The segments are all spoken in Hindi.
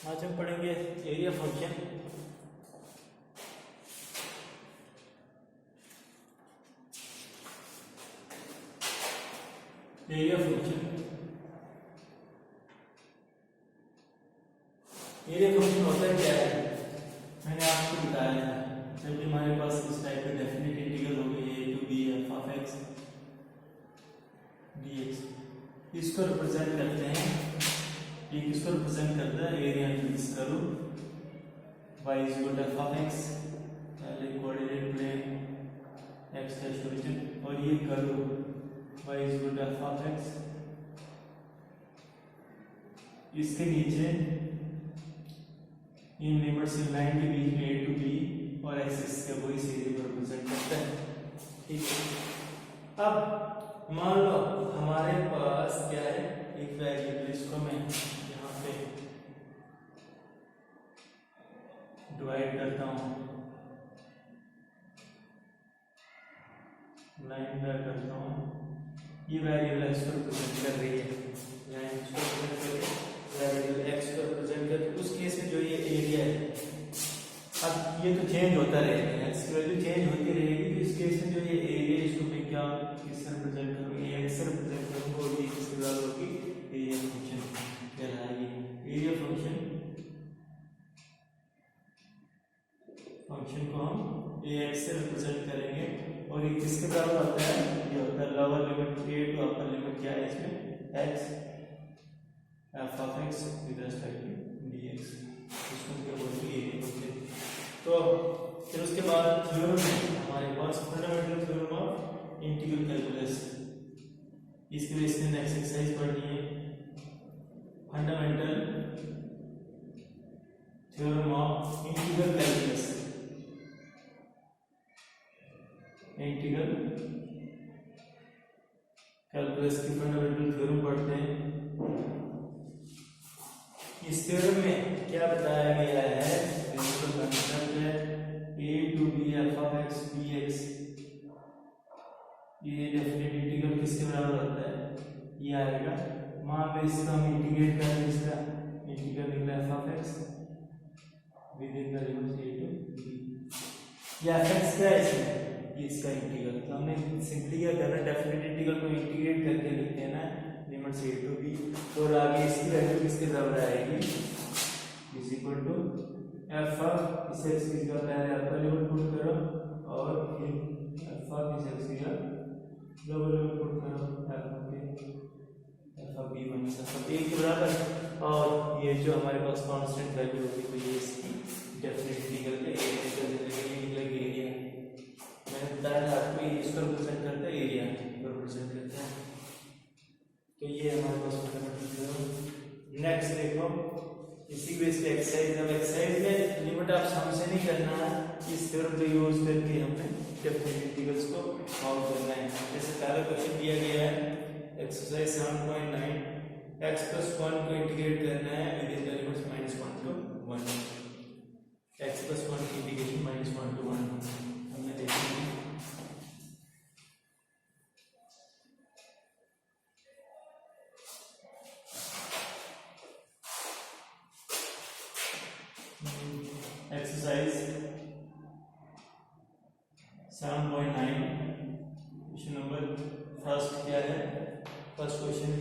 आज हम पढ़ेंगे एरिया फंक्शन। एरिया फंक्शन होता है क्या है, मैंने आपको बताया था। जब भी हमारे पास इस टाइप का डेफिनेट इंटीग्रल हो गई a to b f of x dx, इसको रिप्रेजेंट करते हैं। ये किसको रिप्रेजेंट करता है? एरिया इंक्रीज करो y is equal to f of x, पहले coordinate plane x dash origin, और ये करो y is equal to f of x, इसके नीचे इन लिमिट्स इन लाइन के बीच में a to b और एक्सिस का वही एरिया को रिप्रेजेंट करता है। ठीक है, अब मान लो हमारे पास क्या है, एक वेरिएबल, इसको मैं यहाँ पे डिवाइड करता हूँ, लाइन ड्रा करता हूँ। ये वेरिएबल x को रिप्रेजेंट कर रही है, लाइन को रिप्रेजेंट कर रही है, वेरिएबल x को रिप्रेजेंट कर। उस केस में जो ये एरिया है, अब ये तो चेंज होता रहेगा, x की वैल्यू चेंज होती रहेगी। तो इस केस में जो ये एरिया, इसको मैं क्या किससे रिप्रेजेंट करूँगा? ये x से रिप्रेजेंट करूँगा, और ये किसके बराबर होगी? एरिया फंक्शन कहलाएगी। एरिया फंक्शन को हम ax से रिप्रेजेंट करेंगे, और ये किसके बराबर होता है? ये होता है lower limit a to upper limit, क्या है इसमें? x f of x with respect to dx, इसको क्या बोलते हैं? Area function. तो फिर उसके बाद थ्योरम है हमारे पास, fundamental theorem of integral calculus. इसके लिए इसमें नेक्स्ट एक्सरसाइज पढ़नी है, fundamental theorem of integral calculus. Integral calculus की फंडामेंटल थ्योरम पढ़ते हैं। इस थ्योरम में क्या बताया गया है? कंसेप्ट है a to b f of x dx, ये डेफिनेट इंटीग्रल किसके बराबर होता है? ये आएगा, मान लो इसका हम इंटीग्रेट करें, इसका इंटीग्रल निकला f of x with in the limits a to b। ये f(x) क्या है इसमें? ये इसका इंटीग्रल। तो हमने सिंपली क्या करना, डेफिनेट इंटीग्रल को इंटीग्रेट करके लिख देना है लिमिट्स a to b, और आगे इसकी वैल्यू किसके बराबर आएगी? Is equal to f of इस x की जगह पहले अपर लिमिट पुट करो, और फिर f ऑफ इस x की जगह लोअर लिमिट पुट करो, f of b minus f of a के बराबर। और ये जो हमारे पास कांस्टेंट वैल्यू होगी, तो ये इसकी डेफिनेट इंटीग्रल का एरिया निकल एरिया। मैंने बताया था आपको, ये इसको रिप्रेजेंट करता है, एरिया को रिप्रेजेंट करता है। तो ये हमारे पास फंडामेंटल। नेक्स्ट देखो, इसी बेस पे एक्सरसाइज। अब एक्सरसाइज में लिमिट आप हमसे नहीं करना है, इस थ्योरम को यूज करके हमें डेफिनेट इंटीग्रल्स को सॉल्व करना है। जैसे पहला क्वेश्चन दिया गया है एक्सरसाइज 7.9, x plus 1 को इंटीग्रेट करना है with in the limits -1 to 1। x plus 1 की इंटीग्रेशन -1 to 1 हमने देखी है। एक्सरसाइज 7.9 क्वेश्चन नंबर फर्स्ट क्या है? First question,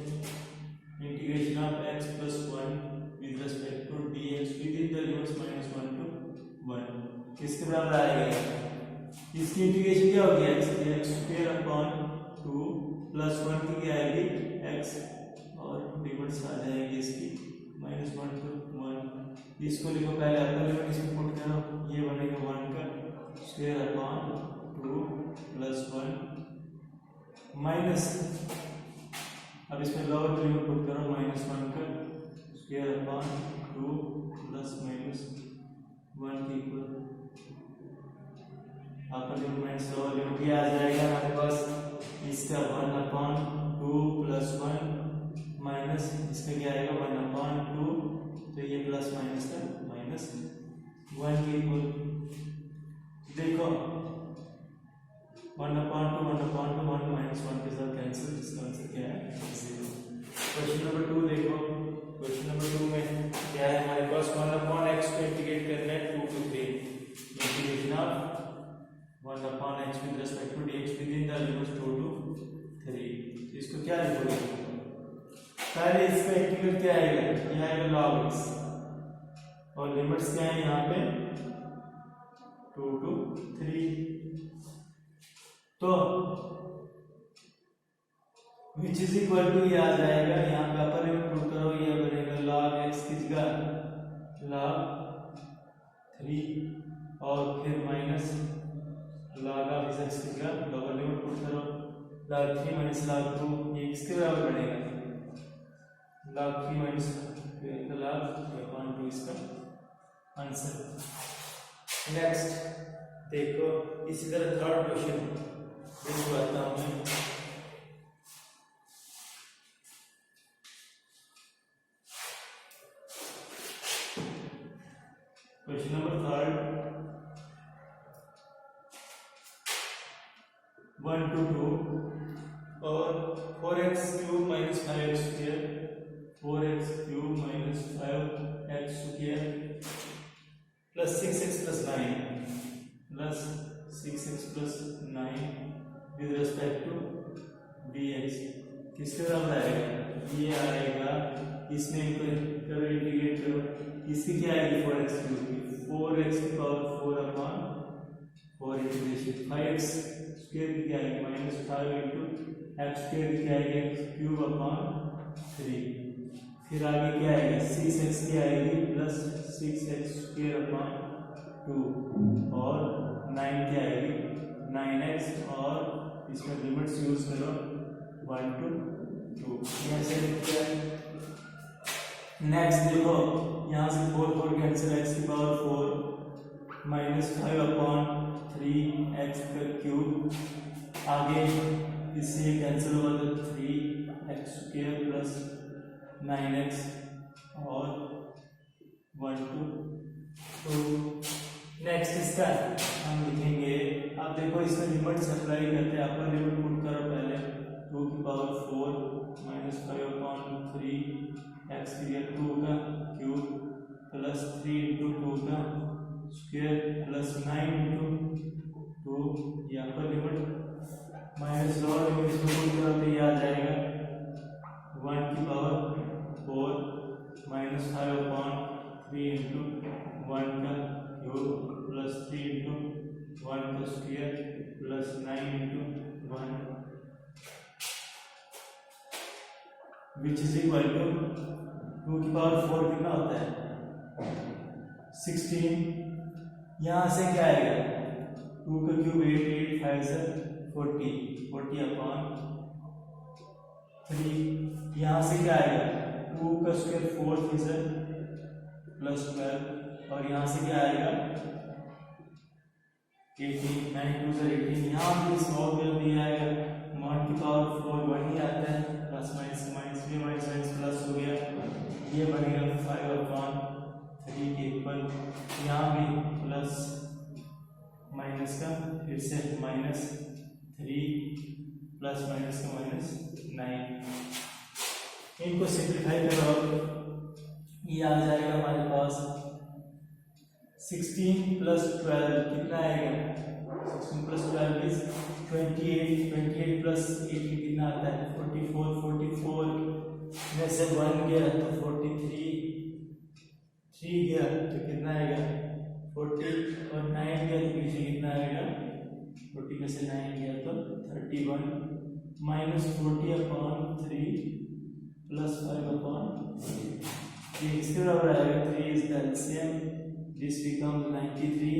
integration of x plus 1 with respect to dx within the limits -1 to 1 किसके बराबर आएगा? इसकी इंटीग्रेशन क्या होगी? x स्क्वायर अपॉन 2 प्लस 1 की क्या आएगी? x, और लिमिट्स आ जाएगी इसकी -1 to 1। इसको लिखो पहले अपर लिमिट, इसमें पुट करो, ये बनेगा 1 का स्क्वायर अपॉन 2 प्लस 1 माइनस, अब इसमें लोअर लिमिट पुट करो, -1 का स्क्वायर अपॉन 2 प्लस -1 के equal upper limit minus lower limit, ये आ जाएगा हमारे पास इसका 1 अपॉन 2 प्लस 1 माइनस इसका क्या आएगा? 1 अपॉन 2, तो ये प्लस माइनस का -1 के इक्वल। देखो 1 अपॉन 2 1 माइनस 1 के साथ कैंसिल, इसका आंसर क्या है? 0। क्वेश्चन नंबर 2 देखो, क्वेश्चन नंबर 2 में क्या है हमारे पास? -2 to 3। इसको क्या लिखोगे? पहले इसका इंटीग्रल क्या आएगा? ये आएगा log x और लिमिट्स क्या है यहाँ पे 2 to 3। तो विच इज इक्वल टू ये आ जाएगा, यहाँ पे अपर लिमिट पुट करो, ये बनेगा log x की जगह log 3 और फिर माइनस log ऑफ x की जगह लोअर लिमिट पुट करो log 3 माइनस log 2, ये किसके बराबर बनेगा? log 3 माइनस log 2 इसका आंसर। नेक्स्ट देखो इसी तरह थर्ड क्वेश्चन देखो आता हूँ मैं। क्वेश्चन नंबर थर्ड 1 to 2 और 4x cube minus 5x square 4x cube minus 5x square plus 6x plus 9 plus 6x plus 9 with respect to dx किसके बराबर आएगा? ये आएगा, इसमें इनको करो इंटीग्रेट करो, इसकी क्या आएगी 4x क्यूब की 4x की power 4 upon 4 integration 5x square की क्या आएगी माइनस 5 इंटू एक्स स्क्वायर की क्या आएगी क्यूब अपॉन 3। फिर आगे क्या आएगा 6x की आएगी प्लस 6x स्क्वायर अपॉन 2 और 9 की आएगी 9x और इसमें लिमिट्स यूज करो 1 to 2। यहाँ से क्या है? नेक्स्ट देखो यहाँ से 4 4 कैंसिल x की पावर 4 माइनस 5 अपॉन 3x का क्यूब, आगे इससे कैंसिल होगा तो 3x स्क्वायर प्लस 9x और 1 to 2। नेक्स्ट इसका हम लिखेंगे, अब देखो इसमें लिमिट्स अप्लाई करते हैं, अपर लिमिट पुट करो पहले 2 की पावर 4 माइनस 5 अपॉन 3 एक्स की जगह 2 का क्यूब प्लस 3 इंटू 2 का स्क्वायर प्लस 9 इंटू 2 यहाँ पर लिमिट माइनस लोअर लिमिट इसको पुट करो तो ये आ जाएगा 1 की पावर 4 माइनस 5 अपॉन 3 इंटू 1 का क्यूब प्लस 3 इंटू 1 का square plus 9 into 1 which is equal to 2 की पावर 4 कितना होता है 16। यहाँ से क्या आएगा 2 का क्यूब 8 8 5 से 40 अपॉन 3। यहाँ से क्या आएगा 2 का स्क्वायर 4 से प्लस 12 और यहाँ से क्या आएगा 18 9 2 से 18। यहाँ भी स्मॉल में दिया आएगा 1 की पावर 4 1 ही आता है प्लस माइनस माइनस भी माइनस माइनस प्लस हो गया, ये बनेगा 5 अपॉन 3 के इक्वल। यहाँ भी प्लस माइनस का फिर से माइनस 3 प्लस माइनस का माइनस 9। इनको सिंप्लीफाई करो, ये आ जाएगा हमारे पास 16 प्लस 12 कितना आएगा 16 प्लस 12 इज 28 28 प्लस 8 कितना आता है 44 44 में से 1 गया तो 43 3 गया तो कितना आएगा 40 और 9 गया तो पीछे कितना आएगा 40 में से 9 गया तो 31 माइनस 40 अपॉन 3 प्लस 5 अपॉन 3 इसके बराबर आएगा 3 is the LCM this becomes 93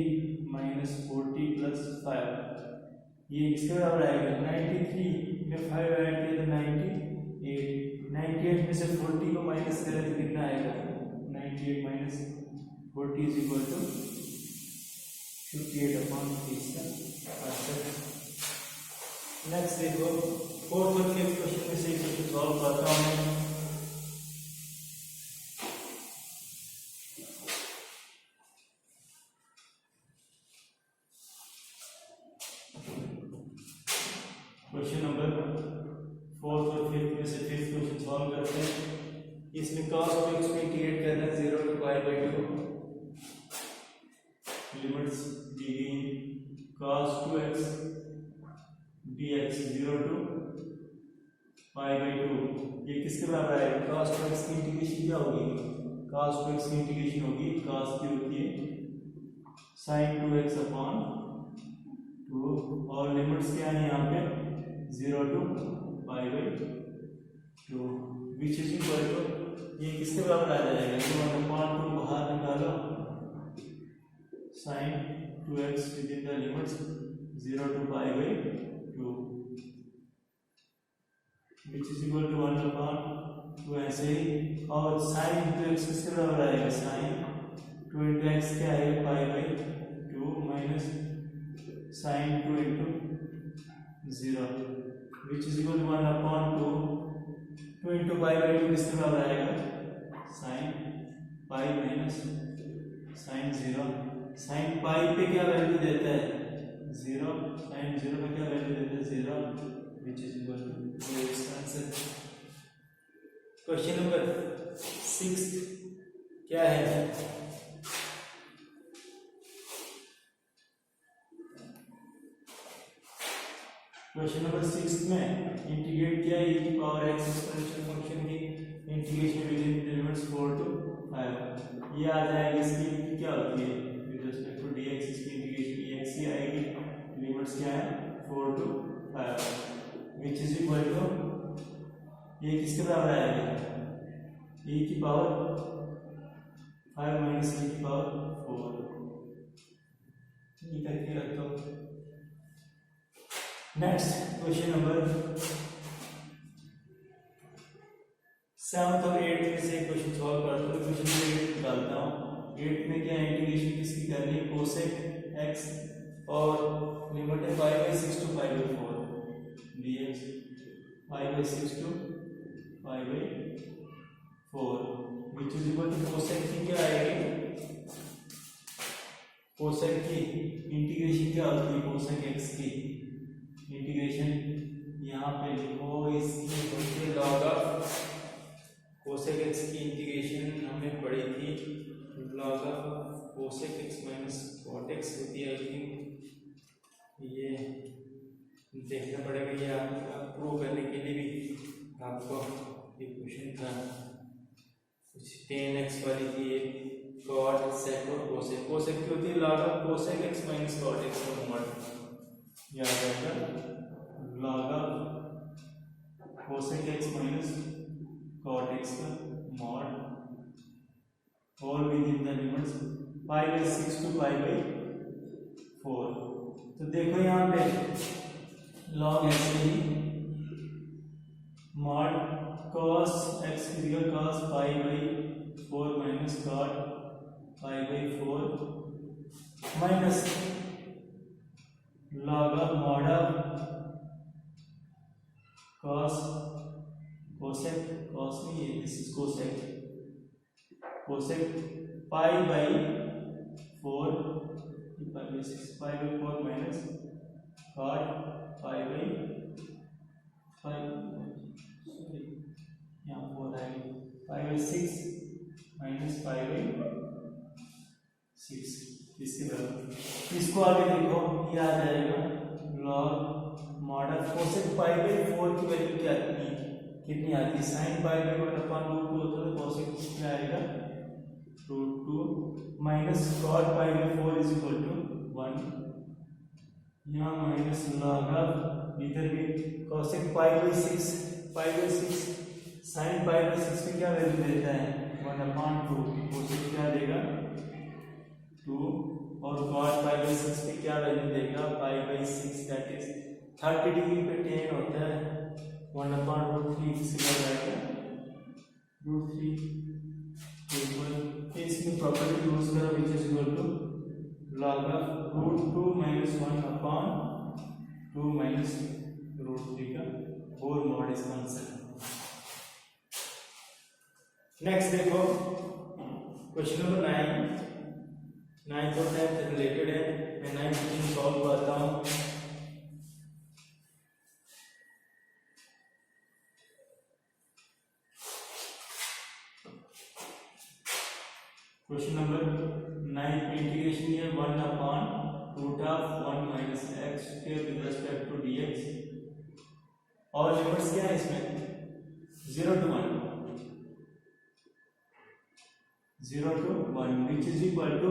minus 40 plus 5 ये इसके बराबर आएगा 93 में 5 ऐड किया तो 98 में से 40 को माइनस करें तो कितना आएगा 98 minus 40 is equal to 58 upon 30 का आंसर। नेक्स्ट देखो 4th और 5th क्वेश्चन में से क्वेश्चन सॉल्व करता हूं मैं। क्वेश्चन नंबर 4th और 5th में से 5th क्वेश्चन सॉल्व करते हैं। इसमें cos को x को इंटीग्रेट करना है 0 to pi by 2 लिमिट्स दी गई cos 2x dx 0 to pi by 2, ये किसके बराबर आएगा? cos 2x की इंटीग्रेशन क्या होगी? cos 2x की इंटीग्रेशन होगी, cos की होती है sin 2x अपॉन 2, और लिमिट्स क्या है यहाँ पे? 0 to pi by 2, which is equal to, ये किसके बराबर आ जाएगा? 1 अपॉन 2 बाहर निकालो, sin 2x within the limits 0 to pi by 2, which is equal to 1 upon 2 ऐसे ही, और sin 2x किसके बराबर आएगा? sin 2 into x क्या आएगा? Pi by 2 minus sin 2 into 0, which is equal to 1 upon 2 into pi by 2 किसके बराबर आएगा? sin pi minus sin 0, sin pi पे क्या वैल्यू देता है? 0, sin 0 पे क्या वैल्यू देता है? 0, विच इज इक्वल टू इसका आंसर। क्वेश्चन नंबर 6 क्या है? क्वेश्चन नंबर 6 में इंटीग्रेट किया e की पावर x एक्सपोनेंशियल फंक्शन की integration with in the limits 4 to 5, ये आ जाएगी। इसकी लिमिट क्या होती है विद रिस्पेक्ट टू dx? इसकी इंटीग्रेशन ex ही आएगी, लिमिट्स क्या है? 4 to 5, which is equal to, ये किसके बराबर आएगा? e की पावर 5 माइनस e की पावर 4, ये करके रख दो। नेक्स्ट क्वेश्चन नंबर 7 और 8 में से क्वेश्चन सॉल्व करते हैं। क्वेश्चन नंबर 8 निकालता हूँ। 8 में क्या इंटीग्रेशन किसकी करनी है? कोसेक x, और लिमिट है 5/6 to 5/4 dx, 5/6 to 5/4, which is equal to cosec की क्या आएगी? कोसेक की इंटीग्रेशन क्या होती है? कोसेक x की इंटीग्रेशन यहाँ पे लिखो, इसकी होती है log ऑफ, कोसेक x की इंटीग्रेशन हमने पढ़ी थी log of cosec x minus cot x होती है। आई थिंक ये देखना पड़ेगा, ये आपको प्रूव करने के लिए भी आपको ये क्वेश्चन था, कुछ tan x वाली थी, ये कॉट सेक और कोसेक। कोसेक की होती है log of cosec x minus cot x का मॉड, याद आएगा log of cosec x minus cot x का मॉड, और within the limits 5/6 to 5/4। तो देखो यहाँ पे log ऐसे ही मॉड cos x की जगह cos π/4 minus cot π/4 minus log of mod of cos cosec, cos नहीं है, this is cosec, cosec π/4 π/6 π/4 minus cot π/5, sorry यहाँ 4 आएगी, π/6 माइनस π/6, इसके बराबर। इसको आगे देखो, ये आ जाएगा log mod ऑफ कोसेक π/4 की वैल्यू क्या कितनी आती है? sin π/1 अपॉन √2 होता है, कोसेक कितना आएगा? √2 minus cot π/4 is equal to 1, यहाँ माइनस log ऑफ इधर भी कोसेक π/6 sin π/6 में क्या वैल्यू देता है? 1/2, कोसेक क्या देगा? 2, और cot π/6 पे क्या वैल्यू देगा? π/6, दैट इज 30 डिग्री पे tan होता है, 1/√3 से जाएगा √3 इक्वल, इसकी प्रॉपर्टी यूज करो, which is equal to log of √2 minus 1/2 minus √3 का होल मॉड इसका आंसर। नेक्स्ट देखो क्वेश्चन नंबर 9 और 10 रिलेटेड है, मैं 9 क्वेश्चन सॉल्व करता हूँ। क्वेश्चन नंबर 9 इंटीग्रेशन है 1/√2 root of 1 minus x square with respect to dx, और लिमिट्स क्या है इसमें 0 to 1, 0 to 1 which is equal to,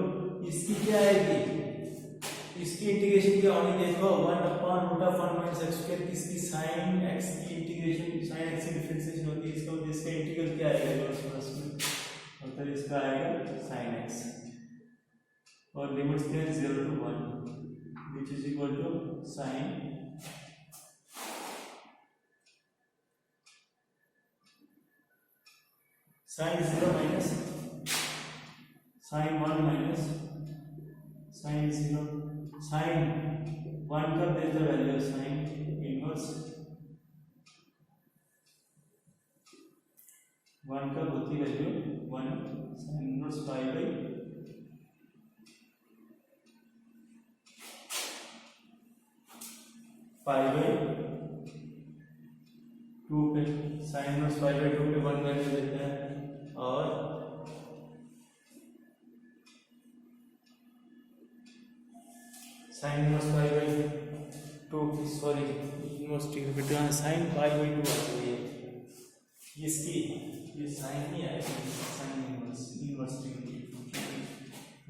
इसकी क्या आएगी, इसकी इंटीग्रेशन क्या होनी, देखो 1 अपॉन root of 1 minus x square, किसकी साइन एक्स की इंटीग्रेशन, साइन एक्स की डिफरेंशिएशन होती है, इसका इंटीग्रल क्या आएगा फर्स्ट में, मतलब इसका आएगा साइन एक्स, और लिमिट्स क्या है 0 to 1 which is equal to sine sine 0 minus sine 1 minus sine 0, sine 1 का देता वैल्यू साइन इनवर्स 1 का होती value 1 sine inverse pi by 2 पे, साइन इनवर्स पाई बाई 2 पे 1 वैल्यू देता है, और sign inverse pi by 2, sorry inverse T बेटा साइन पाई बाई 2 आ गई है, इसकी ये साइन नहीं आएगा, साइन इनवर्स टी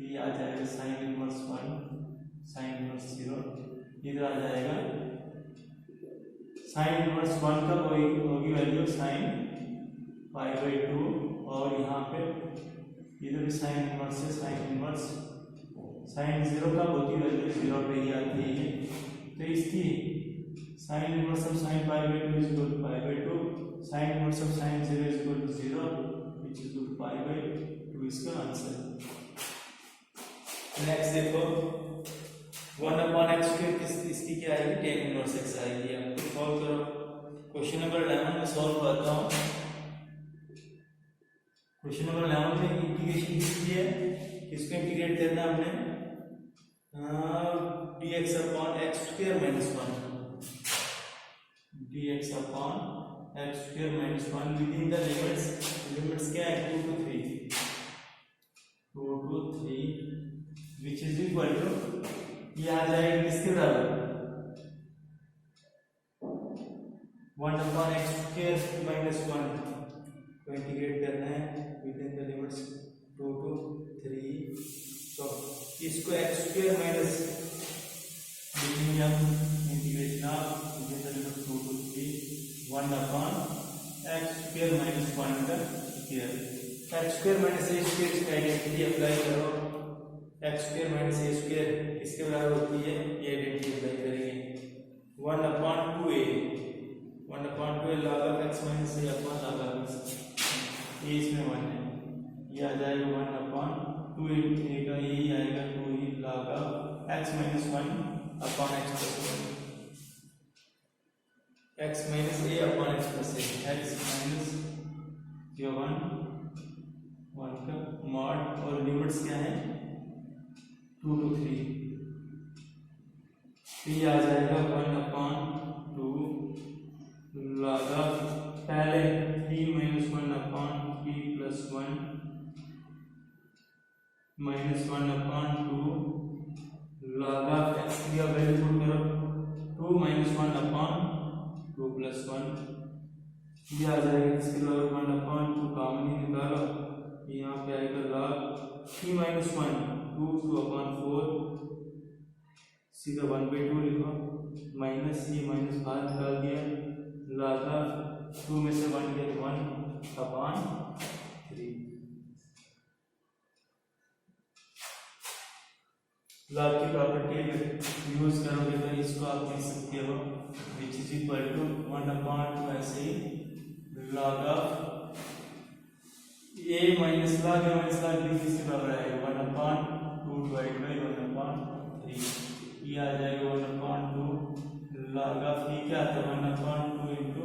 ये आ जाएगा साइन इनवर्स 1 साइन इनवर्स 0, इधर आ जाएगा साइन इनवर्स 1 का होगी वैल्यू साइन पाई बाई 2, और यहाँ पे इधर भी साइन इनवर्स है, साइन इनवर्स साइन 0 का होती वैल्यू 0 पे ही आती है, तो इसकी sine inverse of sine pi by 2 is equal to pi by 2, sine inverse of sine 0 is equal to 0 which is equal to pi by 2, इसका आंसर। नेक्स्ट देखो 1 अपॉन एक्स स्क्वायर, इसकी क्या आएगी, tan इनवर्स x आएगी। अब सॉल्व करो, क्वेश्चन नंबर 11 में सॉल्व करता हूँ। क्वेश्चन नंबर 11 में इंटीग्रेशन किसकी है, किसको इंटीग्रेट करना है हमने, dx upon x square minus 1, dx upon x square minus 1 within the limits क्या है 2 to 3, 2 to 3 which is equal to, ये आ जाएगा किसके बराबर 1 अपॉन एक्स स्क्वायर माइनस 1 को इंटीग्रेट करना है with in the limits 2 to 3, तो इसको x square minus integration of 2 to 3 1 upon x square minus 1 का स्क्वायर, एक्स स्क्वायर माइनस ए स्क्वायर इसका आइडेंटिटी अप्लाई करो, एक्स स्क्वायर माइनस ए स्क्वायर किसके बराबर होती है, ये आइडेंटिटी अप्लाई करेंगे 1 upon 2a, 1 upon 2a log of x minus a upon log of x, ये इसमें 1 है, ये आ जाएगा 1 अपॉन 2 इंटू a का यही आएगा 2 ही log of x minus 1 upon x plus 1, x minus a upon x plus a, x minus 1 का मॉड, और लिमिट्स क्या है 2 to 3, ये आ जाएगा 1 अपॉन 2 log of पहले 3 minus 1 upon 3 plus 1 minus 1 upon 2 log of x की वैल्यू पुट करो 2 माइनस 1 अपॉन 2 प्लस 1, ये आ जाएगा इसके लॉग 1 अपॉन 2 कॉमन ही निकालो, यहाँ पे आएगा log 3 माइनस 1 2 अपॉन 4, सीधा 1/2 लिखो, माइनस ये माइनस बाहर निकाल दिया, log of 2 में से 1 गया 1 अपॉन 3, लॉग की प्रॉपर्टी यूज करोगे तो इसको आप लिख सकते हो which is equal to 1 upon 2 ऐसे ही log of a minus log b किसके बराबर आएगा 1 अपॉन 2 डिवाइड बाई 1 अपॉन 3, ये आ जाएगा 1 अपॉन 2 log of ये क्या आता है 1 अपॉन 2 इंटू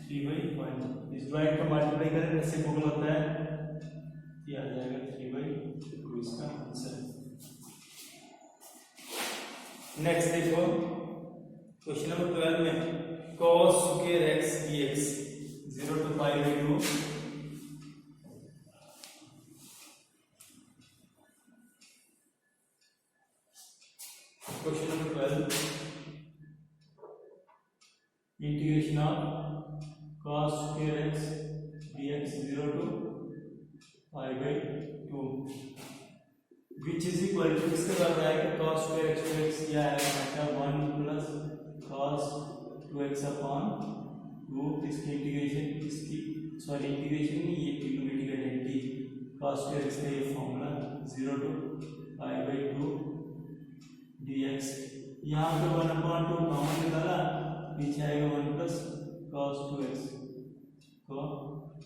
3/1, इस डिवाइड को मल्टीप्लाई करें ऐसे गुणा होता है, ये आ जाएगा 3/2 इसका आंसर। नेक्स्ट देखो क्वेश्चन नंबर 12 में cos square x dx 0 to pi by 2, question number 12, integration of cos square x dx 0 to pi by 2 which is equal to, किसके बराबर आएगा, cos square x to x, या आएगा 1 प्लस cos 2x अपॉन 2, इसकी इंटीग्रेशन, इसकी सॉरी इंटीग्रेशन नहीं, ये trigonometric identity, cos square x का ये formula 0 to pi by 2 dx, यहाँ पे 1/2 कॉमन निकाला, पीछे आएगा 1 प्लस cos 2x को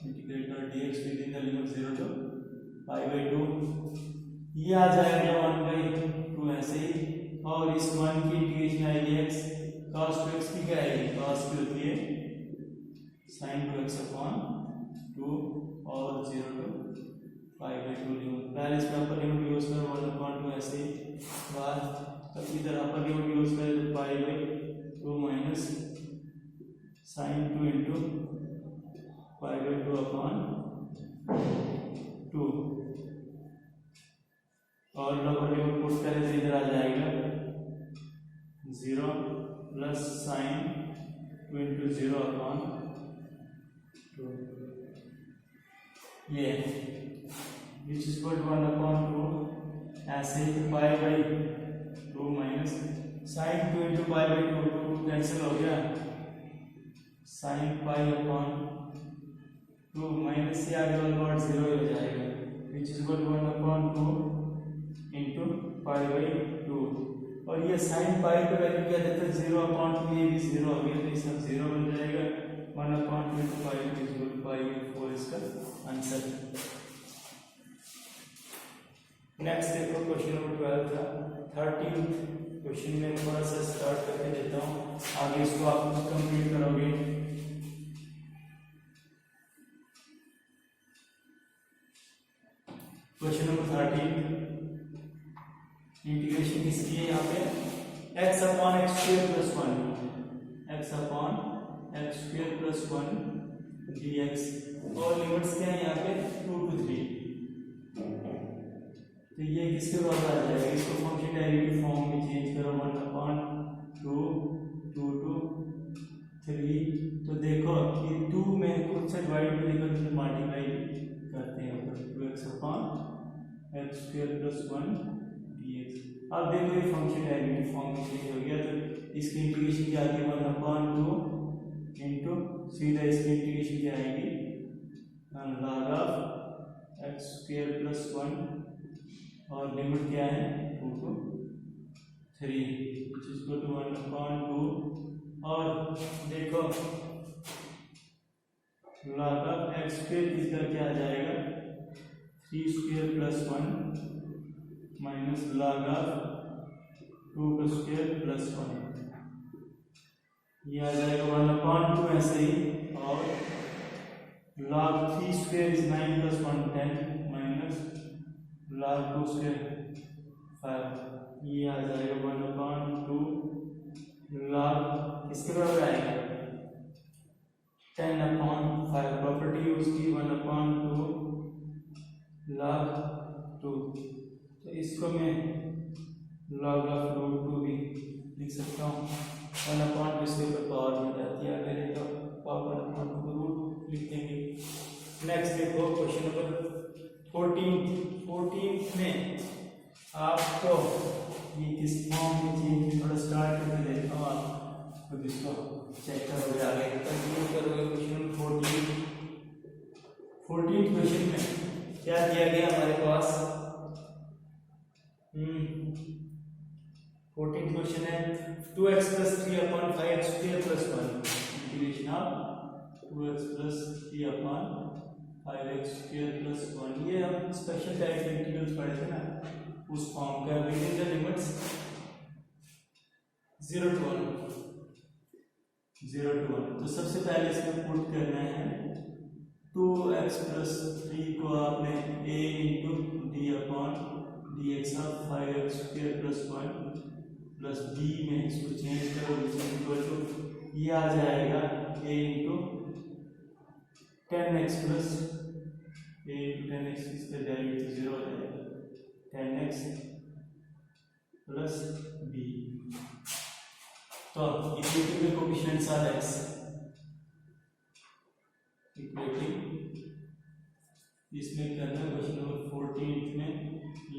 इंटीग्रेट कर dx within the limit 0 to pi by 2, ये आ जाएगा 1/2 ऐसे ही, और इस 1 की इंटीग्रेशन आएगी x, cos 2x की क्या आएगी, cos की होती है sin 2x अपॉन 2 और 0 to pi by 2 लिमिट, पहले इसमें अपर लिमिट यूज करो 1/2 ऐसे ही बाद, तब इधर अपर लिमिट यूज करें pi by 2 minus sin 2 into pi by 2 upon 2, और लोअर लिमिट पुट करें तो इधर आ जाएगा 0 प्लस sin 2 इंटू 0 अपॉन 2, ये विच इज इक्वल टू 1/2, ऐसे ही pi by 2 minus sin 2 into pi by 2 cancel हो गया, sin pi अपॉन 2 माइनस से आगे वाला पार्ट 0 हो जाएगा, which is equal to 1/2 into pi by 2, और ये sin pi का वैल्यू क्या देता है 0/2, ये भी 0 हो गया, तो ये सब 0 बन जाएगा, 1/2 into pi is equal to pi by 4 इसका आंसर। नेक्स्ट देखो क्वेश्चन नंबर 12 था, 13th क्वेश्चन में थोड़ा सा स्टार्ट करके देता हूँ, आगे इसको आप कंप्लीट करोगे। क्वेश्चन नंबर 13, इंटीग्रेशन किसकी है यहाँ पे, x upon x square plus 1, x upon x square plus 1 dx, और लिमिट्स क्या है यहाँ पे 2 to 3, तो ये किसके बराबर आ जाएगा, इसको फंक्शन डेरिवेटिव फॉर्म में चेंज करो, 1/2 2 to 3, तो देखो कि 2 में खुद से डिवाइड में देखो तो मल्टीप्लाई करते हैं ऊपर, 2x upon x square plus 1 dx, अब देखो ये फंक्शन डेरिवेटिव फॉर्म में चेंज हो गया, तो इसकी इंटीग्रेशन क्या आती है 1/2 इंटू सीधा इसकी इंटीग्रेशन क्या आएगी log of x square plus 1, और लिमिट क्या है 2 to 3, which is equal to 1/2, और देखो log ऑफ एक्स स्क्वायर किसका क्या आ जाएगा 3 square plus 1 minus log of 2 का स्क्वायर प्लस 1, ये आ जाएगा 1/2 ऐसे ही, और log 3 square is 9 plus 1 10 minus log 2 square 5, ये आ जाएगा 1/2 log किसके बराबर आएगा 10/5, प्रॉपर्टी उसकी 1/2 log 2, तो इसको मैं log ऑफ √2 भी लिख सकता हूँ, 1/2 इसके ऊपर पावर मिल जाती है, अगर तो पावर 1/2 लिख देंगे। नेक्स्ट देखो क्वेश्चन नंबर 14 में आपको ये किस फॉर्म में चेंज थोड़ा स्टार्ट करके देता हूँ, आप खुद इसको चेक करोगे, आगे कंटिन्यू करोगे। क्वेश्चन नंबर 14 क्वेश्चन में क्या दिया गया हमारे पास, 14 क्वेश्चन है 2x plus 3 upon 5x square plus 1, integration of 2x plus 3 upon 5x square plus 1, ये हम स्पेशल टाइप के इंटीग्रल्स पढ़े थे ना, उस फॉर्म का with in the limits 0 to 1, तो सबसे पहले इसमें पुट करना है 2x प्लस 3 को आपने a into D upon D x of 5x square plus 1 plus b में इसको चेंज करो, इक्वल टू ये आ जाएगा a into 10x plus a into 10x, इसका डेरिवेटिव 0 हो जाएगा, 10x प्लस बी। तो इक्वेटिंग के कोएफिशिएंट्स आर एक्स, इक्वेटिंग इसमें करना है क्वेश्चन नंबर 14 में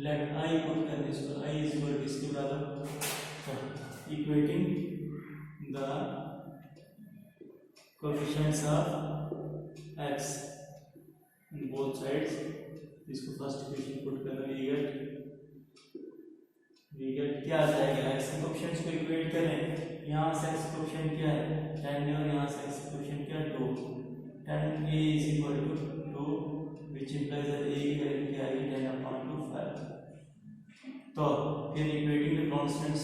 लेट आई पुट करने इसको आई इज इक्वल टू इसके बराबर equating the coefficients of x in both sides. इसको फर्स्ट इक्वेशन पुट करना वी गेट क्या आ जाएगा एक्स के कोएफिशिएंट्स को इक्वेट करें, यहाँ से एक्स कोएफिशिएंट क्या है 10 है और यहाँ से एक्स कोएफिशिएंट क्या है 2, 10 a is equal to 2 which implies that a की वैल्यू क्या आएगी 10/5। तो फिर equating the constants,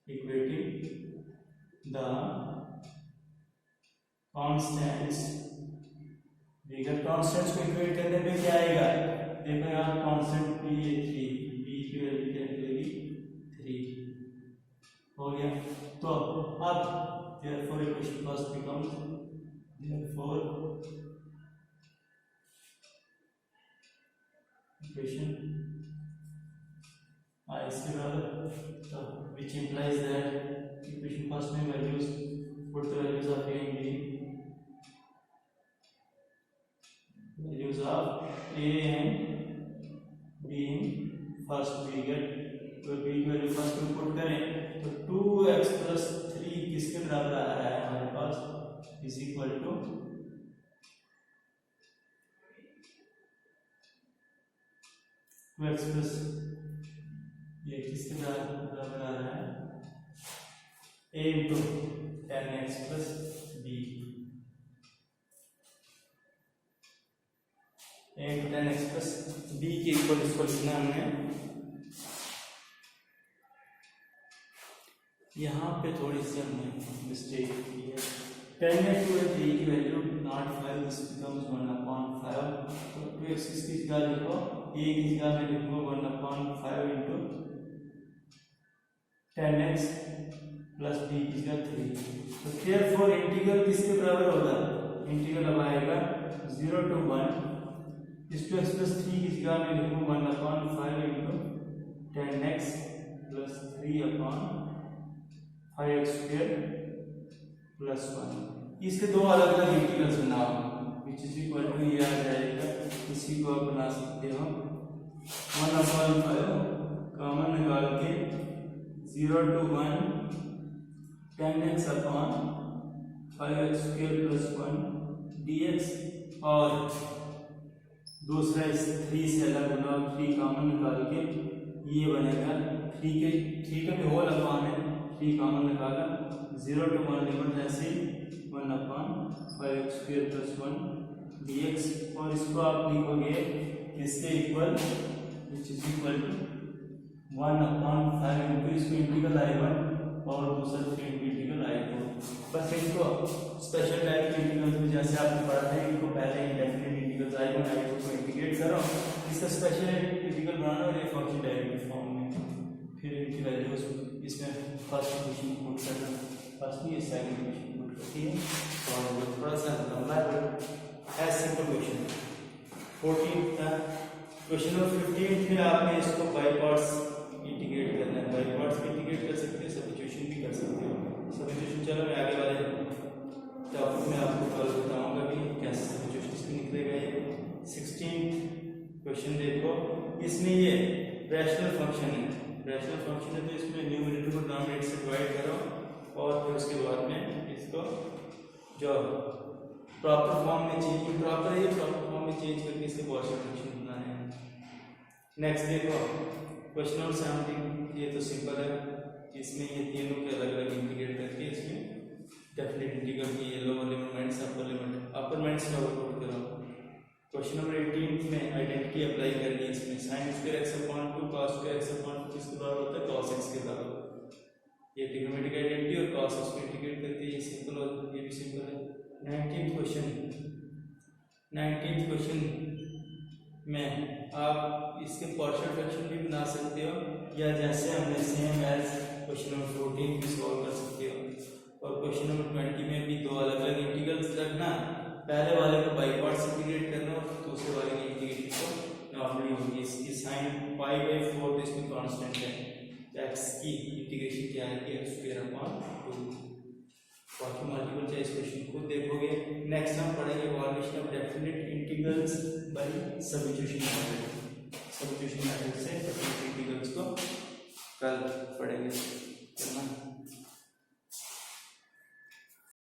equating the constants we get constants को इक्वेट करने पे क्या आएगा, देखो यहाँ कांस्टेंट p है 3, b की वैल्यू क्या निकलेगी 3 हो गया। तो अब therefore equation first becomes therefore equation इसके बराबर, तो which implies that equation first में values put the values of a and b, values of a and b in first we get, तो b की वैल्यू फर्स्ट में पुट करें तो 2x प्लस 3 किसके बराबर आ रहा है हमारे पास is equal to 2x plus ये किसके बराबर आ रहा है a into 10x plus b, a into 10x plus b के इक्वल इसको लिखना हमने। यहाँ पे थोड़ी सी हमने मिस्टेक की है, 10 टू 3 की वैल्यू नॉट 5 दिस बिकम्स 1/5, तो 2x किसकी जगह लिखो a की जगह में लिखो 1/5 इंटू 10x प्लस b की जगह 3। तो therefore इंटीग्रल किसके बराबर होगा, इंटीग्रल अब आएगा 0 to 1 इस 2x प्लस 3 की जगह में लिखो 1/5 into 10x plus 3/5x square plus 1। इसके दो अलग अलग इंटीग्रल्स बनाओ विच इज इक्वल टू ये आ जाएगा, इसी को आप बना सकते हो 1/5 कॉमन निकाल के 0 to 1 10x upon 5x square plus 1 dx, और दूसरा इस 3 से अलग बनाओ, 3 कॉमन निकाल के ये बनेगा 3 का भी होल अपॉन है 3 कॉमन निकाला 0 to 1 लिमिट ऐसे 1/5x स्क्वायर प्लस 1 dx, और इसको आप लिखोगे इसके equal which is equal to 1/5 into इसको इंटीग्रल I1 और दूसरा इंटीग्रल I2। बस इनको स्पेशल टाइप के इंटीग्रल्स में जैसे आपने पढ़ा था इनको पहले इंडेफिनिट इंटीग्रल्स I1 I2 को इंटीग्रेट करो, इसका स्पेशल इंटीग्रल बनाना और ये फंक्शन डेरिवेटिव फॉर्म में, फिर इनकी वैल्यूज इसमें फर्स्ट इक्वेशन पुट करना, फर्स्ट नहीं सेकंड इक्वेशन पुट करती है, और थोड़ा सा लंबा है सिंपल क्वेश्चन। 14 था क्वेश्चन नंबर 15 में आपने इसको बाय पार्ट्स इंटीग्रेट करना है, बाय पार्ट्स भी इंटीग्रेट कर सकते हैं, सब्स्टिट्यूशन भी कर सकते हो। सब्स्टिट्यूशन चलो मैं आगे वाले टॉपिक में आपको कल बताऊंगा कि कैसे सब्स्टिट्यूशन निकलेगा। ये 16 क्वेश्चन देखो, इसमें ये रैशनल फंक्शन है, रैशनल फंक्शन है तो इसमें न्यूमरेटर को डिनोमिनेटर से डिवाइड करो और फिर उसके बाद में इसको जो प्रॉपर फॉर्म में चेंज, प्रॉपर है प्रॉपर फॉर्म में चेंज करके इसके पार्शियल फ्रैक्शन बनाना है। नेक्स्ट देखो क्वेश्चन नंबर 17, ये तो सिंपल है, इसमें ये तीनों के अलग अलग इंटीग्रेट करके इसमें डेफिनेट इंटीग्रल की लोअर लिमिट माइनस अपर माइनस लोअर पुट करो। क्वेश्चन नंबर 18 में आइडेंटिटी अप्लाई करनी है, इसमें sin square x upon 2 cos square x upon 2 किसके बराबर होता है cos x के बराबर, ये ट्रिग्नोमेट्रिक आइडेंटिटी और cos x को इंटीग्रेट करके ये सिंपल और ये भी सिंपल है। 19th क्वेश्चन में आप इसके पार्शियल फ्रैक्शन भी बना सकते हो या जैसे हमने सेम एज क्वेश्चन नंबर 14 भी सॉल्व कर सकते हो। और क्वेश्चन नंबर 20 में भी दो अलग अलग इंटीग्रल्स रखना, पहले वाले को बाई पार्ट्स इंटीग्रेट करना और दूसरे वाले की इंटीग्रेशन को नॉर्मली होगी। इसकी साइन साइन पाई बाई 4, तो इसमें कांस्टेंट है, तो x की इंटीग्रेशन क्या है, x स्क्वायर अपॉन 2। बाकी मल्टीपल चॉइस क्वेश्चन को देखोगे। नेक्स्ट हम पढ़ेंगे evaluation of definite integrals by substitution method. Substitution method से डेफिनेट इंटीग्रल्स को कल पढ़ेंगे।